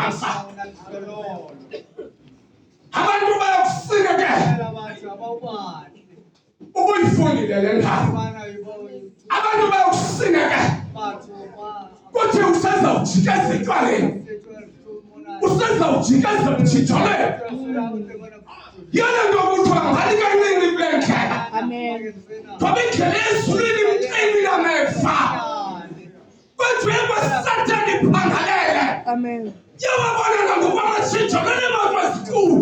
cancer. Abantu bayokusika ke. Ubuyifundile le ndaba. Abantu bayokusika ke. Kuthi usezawujika ezitshwaleni. Usezawujika ezitshwaleni. Yona nto kuthiwa ngalika ncinci kule ndlela. Amen. Ngoba indlela ezulwini imcimbi ameva. Kuthiwe kwaSathane iphangalele. Amen. Yababona nangokwamashitsho nenemoto ezikhulu.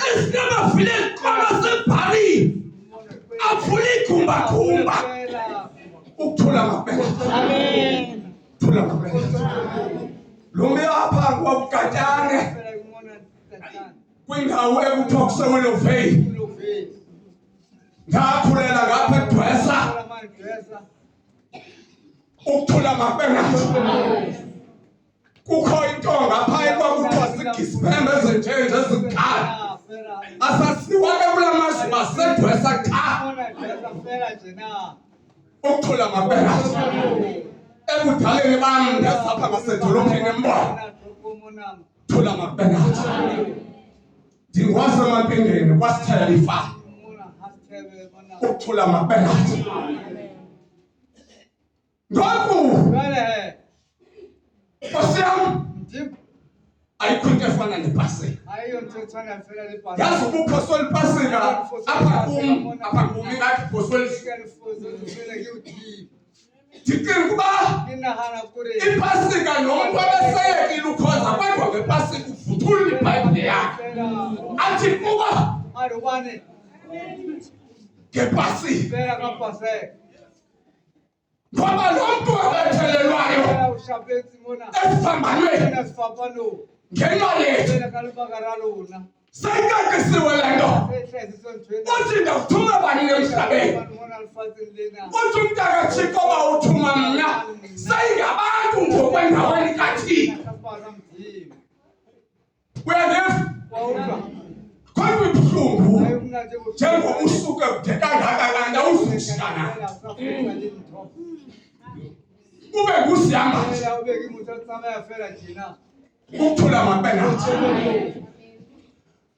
Ezinamavili ezikhona sebhalile. Avule igumba. Ukuthula amabele. Amen. Thula amabele. Lo meyapha kwaBugatane. Kwindawo ekuthiwa kuseWillowvale. Ngakhulela ngapha eDwesa. Ukuthula amabele. Kukho intonga phaya kwakuthiwa siGisipembe ezenjenje ezikhala. Asasiwake kula mazwe aseDwesa cha. Ukuthula amabele. Ebudaleni bam ngesapha ngasedolophini eMbola. Thula amabele. Ndingwazi emampindeni kwasithela ifa. Ukuthula amabele. Ngoku Nkosi yam ayikho into efana nepasika. Yazi ubukhosi lipasika apha kum ingathi phoswe ndicinga ukuba ipasika nomntu abeseyekile ukhoza kodwa ngepasika uvuthula iBhayibhile yakhe athi kuba ngepasika ngoba lo mntu obethelelwayo esifambanweni ngenxa yethu sayicacisiwe le nto uthi ndawuthuma bani emhlabeni uthi umntakaThixo bawuthuma mna sayingabantu ngokwendaweni kaThixo uyaziva kodwa ibuhlungu njengoba usuke kude kangaka kanti awuzukushiyana ube kusihamba ukuthula amabele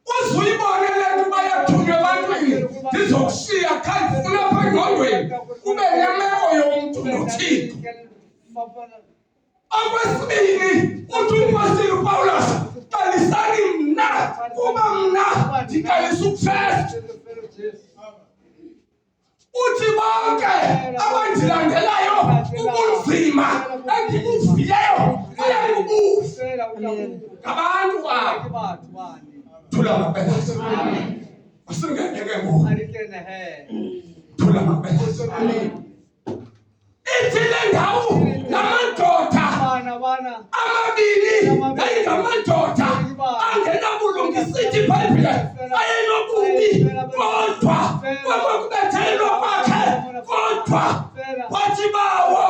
uzuyibone le nto bayathunywa ebantwini ndizokushiya khanti funa apha engqondweni ube nemeko yomntu noThixo. Okwesibini uthi uMpostile uPawulos qalisani mna kuba mna ndiqalisa ukufesta. Uthi bonke abandilandelayo ubunzima endibuvileyo buyabubuva ngabantu babo. Thula amabele. Asingene ke ngoku. Thula amabele. Ithi le ndawo namadoda amabili ayingamadoda angenabulungisithi iBhayibhile ayenobubi kodwa kwakubethelelwa kwakhe kodwa wathi bawo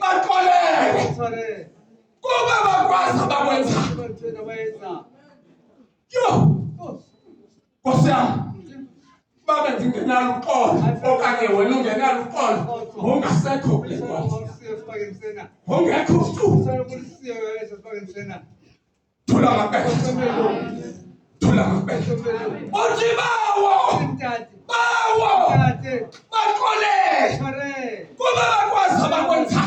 baxolele kuba bakwazi abakwenza. Yo Nkosi yam babe ndingenalo uxolo okanye wena ungenalo uxolo ungasekho kule nkonzo ungekho tu. Thula amabele. Thula amabele. Uthi bawo baxolele kuba bakwazi abakwenza.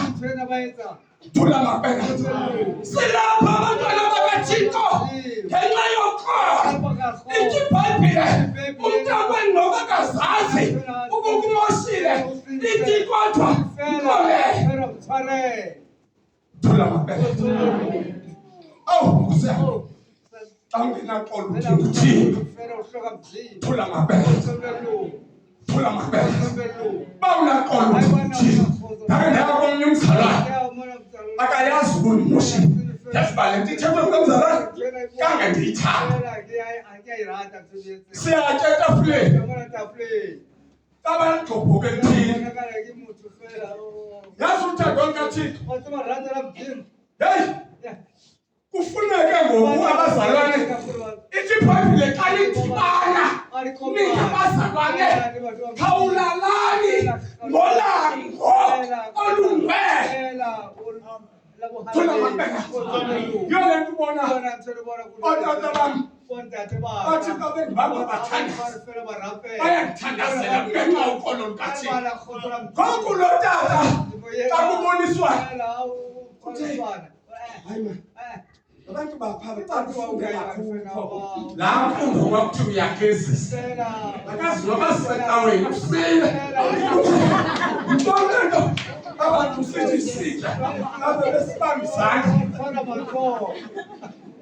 Thula amabele. Silapha abantwana bakaThixo ngenxa yoxolo. Ithi iBhayibhile umntakwenu noba akazazi ukukumoshile ithi kodwa xolele. Thula amabele. Nkosi yam xa ungenaxolo uthini? Thula amabele. Thula amabele. Uba unaxolo uthini? Ndake ndaya komnye umzalwane akayazi ubundimoshile. Ndazibale ndithethwe ngumzalwane kange ndiyithanda. Siyatya etafuleni abandigqobhoke lithini. Yazi uthando lukaThixo. Heyi kufuneke ngoku abazalwane ithi iBhayibhile xa nidibana ningabazalwane khawulalani ngolango olungu Thola amabheka. Yona ngibona. Otata bami. Bathi kabe ngibamba bathanda. Bayangithandazela ngenxa ukholo lukaThixo. Konke lo tata akuboniswa. Hayi man. Abantu bapha bacaphunga kakhulu. La mfundo kwakuthiwa uyagezisa. Akazi noma sisecaweni usile. Ngibona abantu sejisika. Aba besibambisana.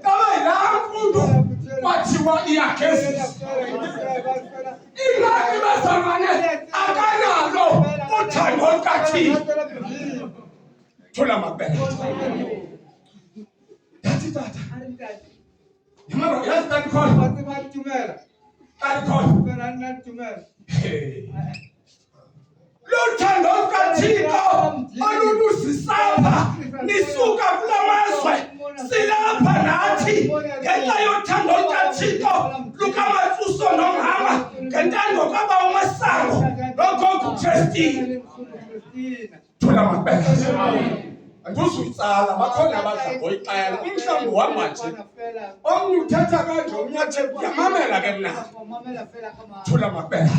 Kaba la mfundo kwathiwa iyagezisa. Ingani bazamane akanalo uthando lukaThixo. Thola amabheka. That's it. Remember, yes, that's called. That's called. Hey. Luthando lukaThixo olubusisapha nisuka kulamazwe silapha nathi ngenxa yothando lukaThixo lukaMathuso noMama ngentando kaba uMasango noGogo Christine. Thola amabheka. Anduzuyitsala bakhona abadla ngoyiqala umhlambi wamanje omnye uthatha kanje umnyathelo yamamela ke mna thula amabheka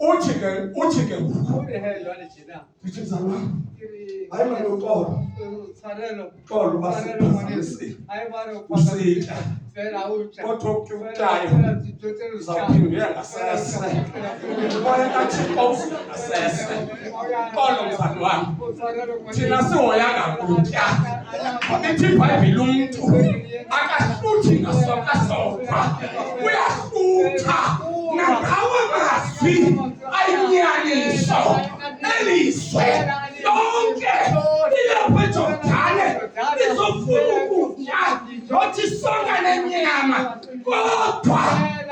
uthi ke uthi zalwa hayi manje uqolo basifundisi usita kodwa ukuthayo uzawuphinde uyangasese ubona kathi awusasese qolo mfana wami thina sihoya ngakutya ithi iBhayibheli umuntu akahluthi ngasoka uyahlutha nangawe mazwi ayinyaniso eliswe lonke ilaphethokhane lizofuna ukutya lothi songa nenyama kodwa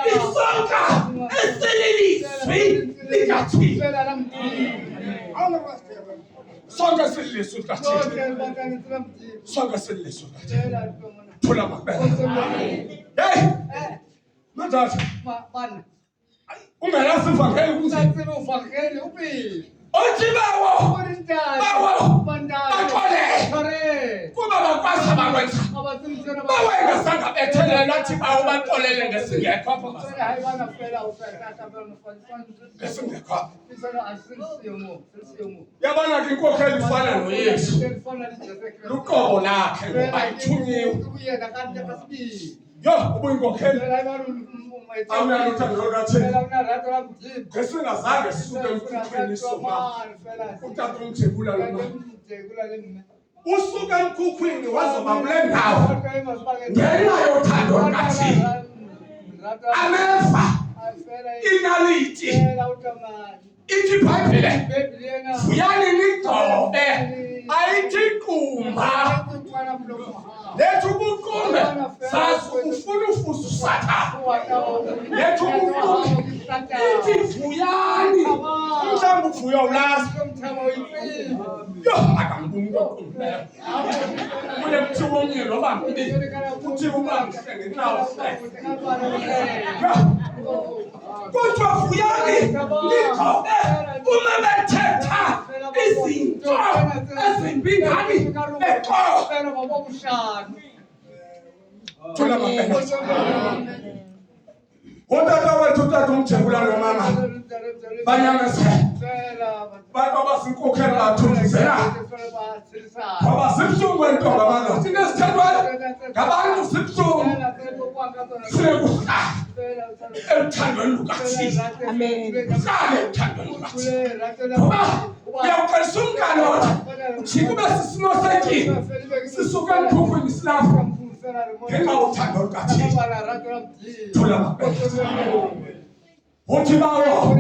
isonga esililiswi likaThixo. Songa sililizwi likaThixo. Songa sililizwi likaThixo. Thola amabheka. Hey! Madodana. Ungelazi ivangeli ukuthi othi bawo baxole kuba bakwazi abakwenza bawenga sangabethelelwa athi bawo baxolele ngesingekho ngesingekho yabona ke inkokheli ifana noYesu luqobo lakhe ngoba ithunyiwe yo ubuyinkokheli awuna luthando lukaThixo ngesingazange sisuke emkhukhwini soma utata umthebula lona usuka emkhukhwini wazoba kule ndawo ngenxa yothando lukaThixo ameva inaliti ithi iBhayibheli vuyani nigcobe ayithi qumba lethu kuqumbe sazi ufuna ufuza usatha lethu kuqumbe ithi vuyani mhlawumbe uvuya ulazi yo akangibuni ukuqumbe kule kuthiwa omnye noba mbi kuthiwa uba mhle ngenxa kodwa vuyani nigcobe uma bethetha izinto ezimbi ngani Thola amabheka. Utata wethu utata umthebula nomama banyamezela babasinkokhela bathunzela babasibuhlungu entombi abantu thina sithathwayo ngabantu sibuhlungu sekuhla emthandweni lukaThixo hlale emthandweni lukaThixo ngoba uyawuqalisa umngane ujike sisimo sethu sisuka emkhukhwini silapha ngenxa yothando lukaThixo. Thola amabheka. Uthi bawo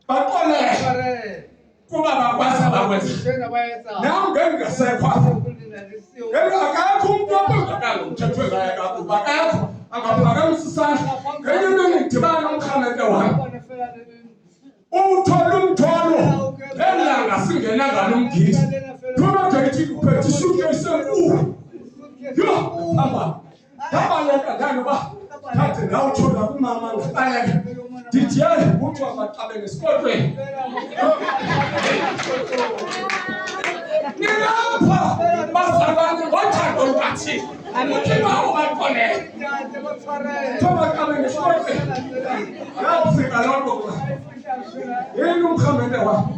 baqole kuba bakwazi abakwenza nawe ngengasekho akakho umuntu obungakalo umthethwe ngaye kakuba akakho angaphakamisa isandla ngenye imini ngidibana nomkhamete wami uthola umthwalo elanga singena ngalo umgidi kuba ngithi kuphethe isuke esenkulu yo hamba yabaleka ngani ba Kati na uthola kumama ngibaya ngeke ndithi yayi uthi wabaqabe ngesikolweni nilapha bazalwane ngothando lukaThixo uthi bawubaxolele thobaqabe ngesikolweni yafika loo nto yini umkhambele wami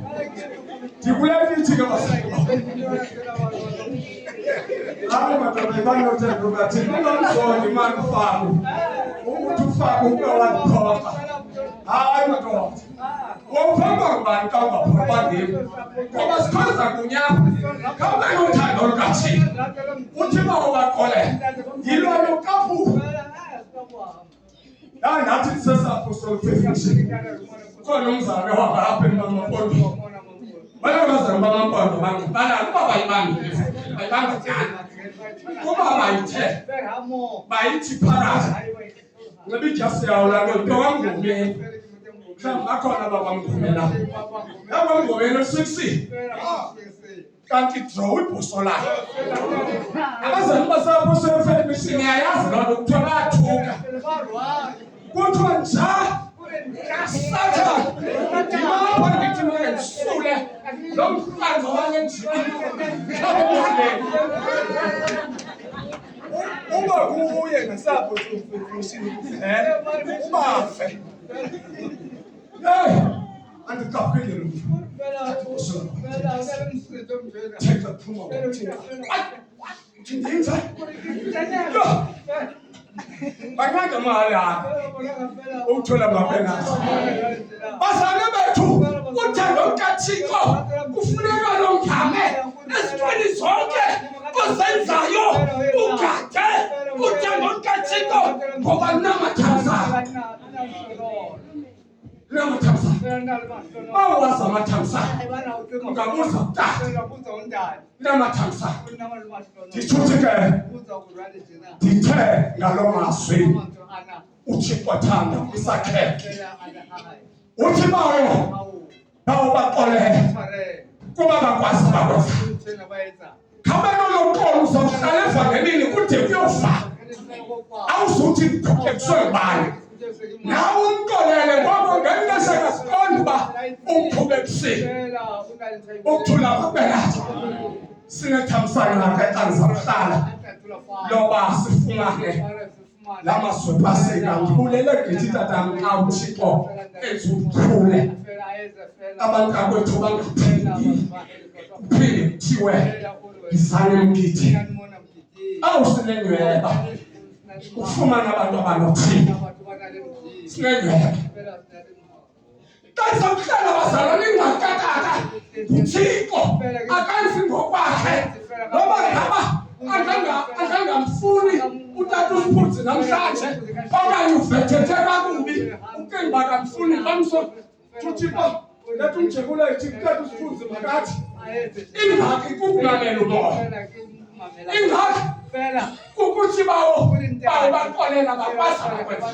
ndikulekithi ke hayi madoda banothando lukaThixo unomzoli mani ufako ukuthi ufako ukawaphoqa hayi madoda wawuphamba ngubani xa ungaphorobanga ngim ngoba sikhoza kunyapha khawuba nothando lukaThixo uthi bawubaxolele yilona uqaphuka nathi sisesapostoli fefishini khona umzalwane wahamba apha emamapondweni bayabazali bamampondo bangibala ukuba bayibambile bayibambijana kuba bayithe bayithi phakathi ngibe ijasi yawo la nto wangumeni mhlawumbe bakhona babamngumela yabamngumela 60 kanti draw ibhuso lakhe abazali basapostoli fefishini yayazi loo nto kuthiwa bayathuka kuthiwa njalo Satan, dimapha ngithi mangensule lo mfanzo wangenjini uma kuye ngesapho sofishini ubafe andiqaphile lo thetha phuma ndinza Banganga mala uthola mabena basana bethu uthando lukaThixo kufuneka longame esithweni zonke ozenzayo ugade uthando lukaThixo ngoba namathamsa bawazi amathamsa ungabuza kudala namathamsa ndithuthi ke ndithe ngaloo mazwi uThixo athanda isakhele uthi bawo baxolele kuba bakwazi bakwenza khabenolonkolo uzawuhlala evangelini kude kuyofa awuzuthi ndiphephekiswe ngubani nawe umxolele ngoba ngengesengasiqonda uba umphube ebusika ukuthula kubelathi sinethamsanqa ngexanga zakuhlala loba sifumane la mazwi aseka ngibulele ngithi tatam xa uThixo enza ubuchule abantu akwethu bangaphindi kuphinde kuthiwe izane mngithi awusinenyweba ufumana abantu abanothile sinenyweba kanti sakuhlala bazalwane ingakatata uThixo akanzi ngokwakhe noba ngaba angangamfuni utata uSiphutsi namhlanje okanye uvethethe kakubi ucinga akamfuni bamso uThixo lethi umjekula ethi utata uSiphutsi makathi ingaki kukungamela umoya ingaki kukuthi bawo baxolela bakwazi bakwenza